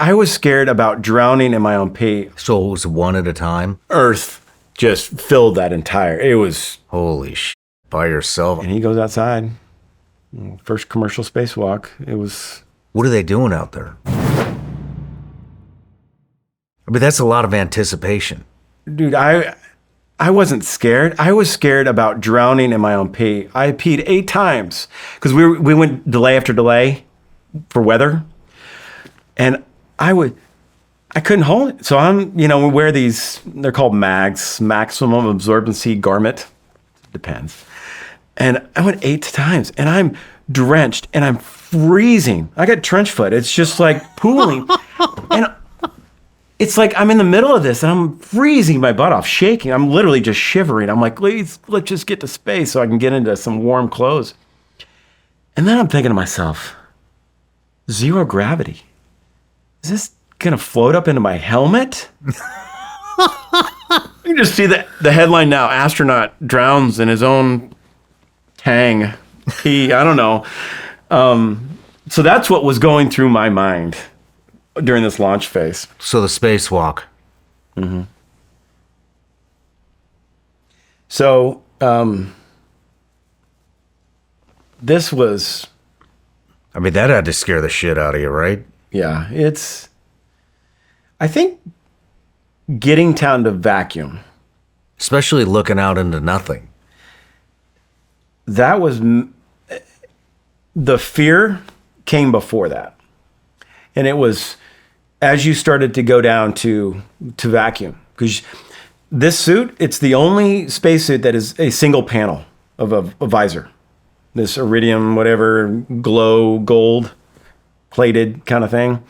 I was scared about drowning in my own pee. So it was one at a time? Earth just filled that entire, it was. Holy shit, by yourself. And he goes outside. First commercial spacewalk. It was. What are they doing out there? I mean, that's a lot of anticipation. Dude, I wasn't scared. I was scared about drowning in my own pee. I peed 8 times because we went delay after delay for weather. And I couldn't hold it. So we wear these, they're called MAGs, maximum absorbency garment. Depends. And I went 8 times and I'm drenched and I'm freezing. I got trench foot. It's just like pooling. And it's like I'm in the middle of this and I'm freezing my butt off, shaking. I'm literally just shivering. I'm like, let's just get to space so I can get into some warm clothes. And then I'm thinking to myself, zero gravity. Is this gonna float up into my helmet? You can just see the headline now. Astronaut drowns in his own tang. I don't know. So that's what was going through my mind during this launch phase. So the spacewalk. Mm-hmm. So this was. I mean, that had to scare the shit out of you, right? Yeah, I think getting down to vacuum. Especially looking out into nothing. That was, the fear came before that. And it was as you started to go down to vacuum. Because this suit, it's the only spacesuit that is a single panel of a visor. This iridium, whatever, glow, gold plated kind of thing.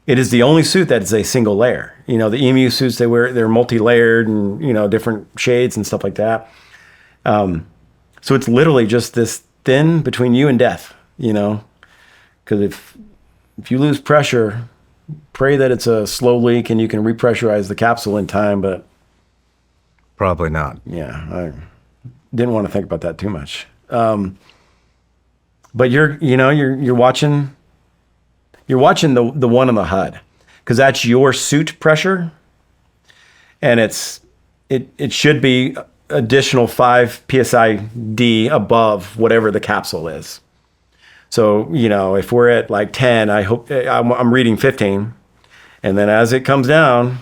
It is the only suit that is a single layer. You know, the EMU suits they wear, they're multi-layered and, different shades and stuff like that. So it's literally just this thin between you and death, because if you lose pressure, pray that it's a slow leak and you can repressurize the capsule in time, but. Probably not. Yeah, I didn't want to think about that too much. But you're watching the one on the HUD, because that's your suit pressure, and it should be additional 5 psi/d above whatever the capsule is. So if we're at like 10, I hope I'm reading 15, and then as it comes down,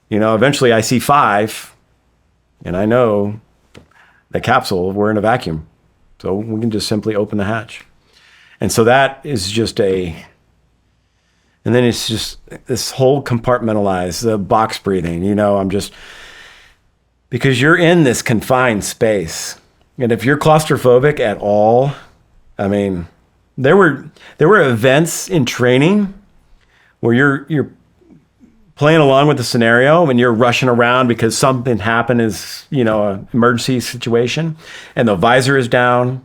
eventually I see 5, and I know the capsule, we're in a vacuum. So we can just simply open the hatch. And so that is just and then it's just this whole compartmentalized, the box breathing, because you're in this confined space. And if you're claustrophobic at all, I mean, there were events in training where you're playing along with the scenario and you're rushing around because something happened is, an emergency situation, and the visor is down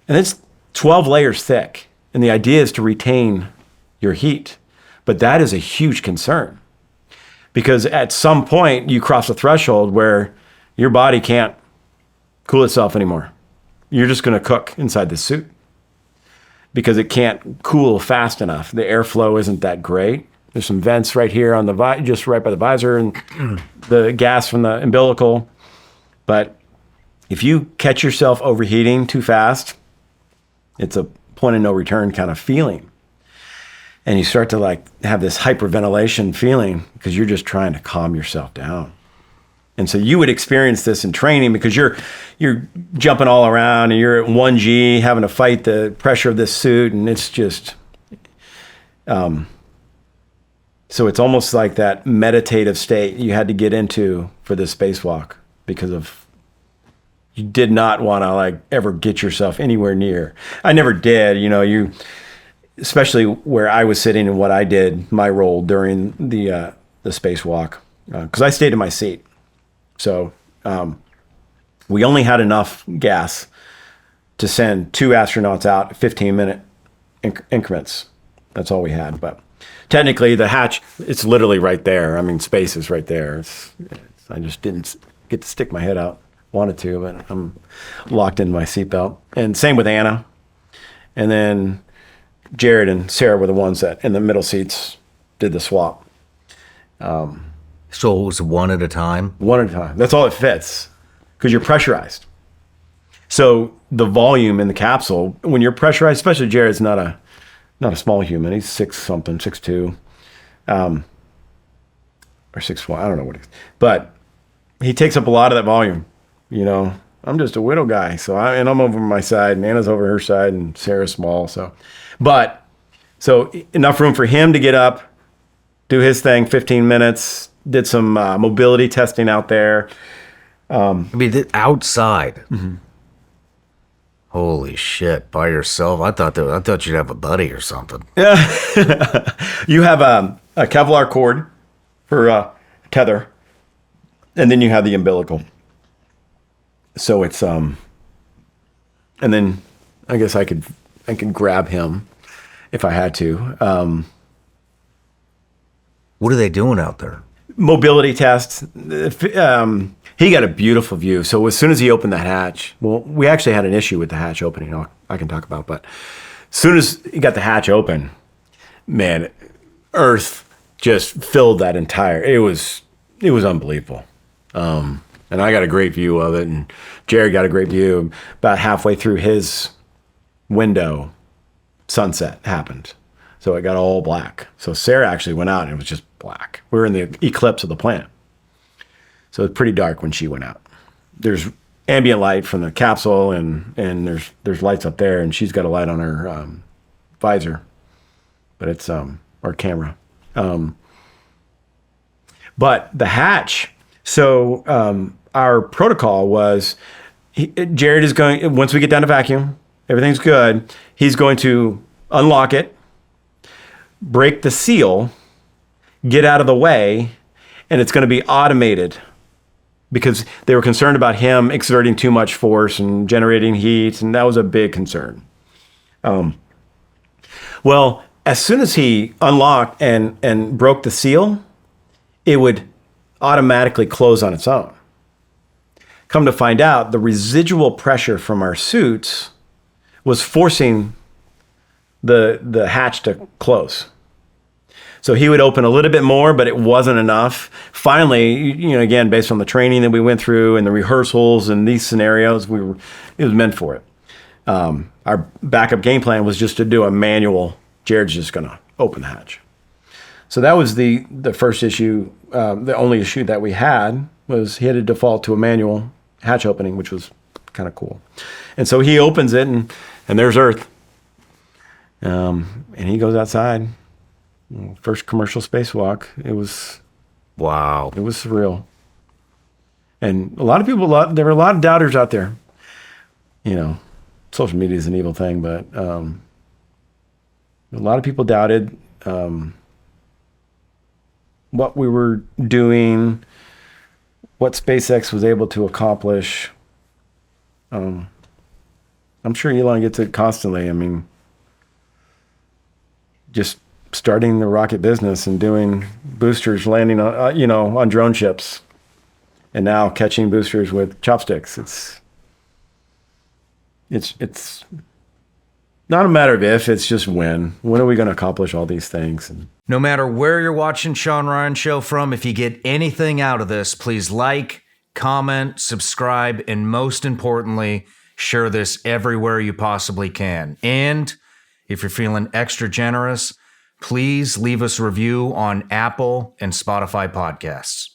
and it's 12 layers thick. And the idea is to retain your heat. But that is a huge concern, because at some point you cross a threshold where your body can't cool itself anymore. You're just going to cook inside the suit because it can't cool fast enough. The airflow isn't that great. There's some vents right here on just right by the visor and the gas from the umbilical. But if you catch yourself overheating too fast, it's a point of no return kind of feeling. And you start to have this hyperventilation feeling because you're just trying to calm yourself down. And so you would experience this in training because you're jumping all around and you're at 1G having to fight the pressure of this suit, and it's just so it's almost like that meditative state you had to get into for this spacewalk, because of you did not want to ever get yourself anywhere near. I never did, especially where I was sitting and what I did, my role during the spacewalk, because I stayed in my seat. So we only had enough gas to send 2 astronauts out 15-minute increments. That's all we had. But technically, the hatch, it's literally right there. I mean, space is right there. I just didn't get to stick my head out. Wanted to, but I'm locked in my seatbelt. And same with Anna. And then Jared and Sarah were the ones that in the middle seats did the swap. So it was one at a time? One at a time. That's all it fits because you're pressurized. So the volume in the capsule, when you're pressurized, especially Jared's not a small human. He's 6'something", 6'2", or 6'1", I don't know what it is. But he takes up a lot of that volume. You know, I'm just a widow guy. I'm over my side, and Anna's over her side, and Sarah's small. So enough room for him to get up, do his thing, 15 minutes, did some mobility testing out there. Outside. Mm-hmm. Holy shit! By yourself? I thought you'd have a buddy or something. Yeah, you have a Kevlar cord for tether, and then you have the umbilical. So it's and then I guess I could grab him if I had to. What are they doing out there? Mobility tests. He got a beautiful view. So as soon as he opened the hatch, well, we actually had an issue with the hatch opening. I can talk about, but as soon as he got the hatch open, man, Earth just filled that entire. It was unbelievable. And I got a great view of it, and Jared got a great view. About halfway through his window, sunset happened. So it got all black. So Sarah actually went out and it was just black. We were in the eclipse of the planet. So it's pretty dark when she went out. There's ambient light from the capsule and there's lights up there, and she's got a light on her visor. But it's or camera. But the hatch, so our protocol was Jared is going, once we get down to vacuum, everything's good, he's going to unlock it, break the seal, get out of the way, and it's going to be automated because they were concerned about him exerting too much force and generating heat, and that was a big concern. Well, as soon as he unlocked and broke the seal, it would automatically close on its own. Come to find out, the residual pressure from our suits was forcing the hatch to close. So he would open a little bit more, but it wasn't enough. Finally, again, based on the training that we went through and the rehearsals and these scenarios, it was meant for it. Our backup game plan was just to do a manual. Jared's just going to open the hatch. So that was the first issue. The only issue that we had was he had to default to a manual hatch opening, which was kind of cool. And so he opens it, and there's Earth. And he goes outside. First commercial spacewalk. It was wow. It was surreal. And a lot of people, there were a lot of doubters out there. Social media is an evil thing, but a lot of people doubted what we were doing, what SpaceX was able to accomplish. I'm sure Elon gets it constantly. I mean, just starting the rocket business and doing boosters, landing on, on drone ships, and now catching boosters with chopsticks. It's not a matter of if, it's just when. When are we going to accomplish all these things? No matter where you're watching Shawn Ryan Show from, if you get anything out of this, please like, comment, subscribe, and most importantly, share this everywhere you possibly can. And if you're feeling extra generous, please leave us a review on Apple and Spotify podcasts.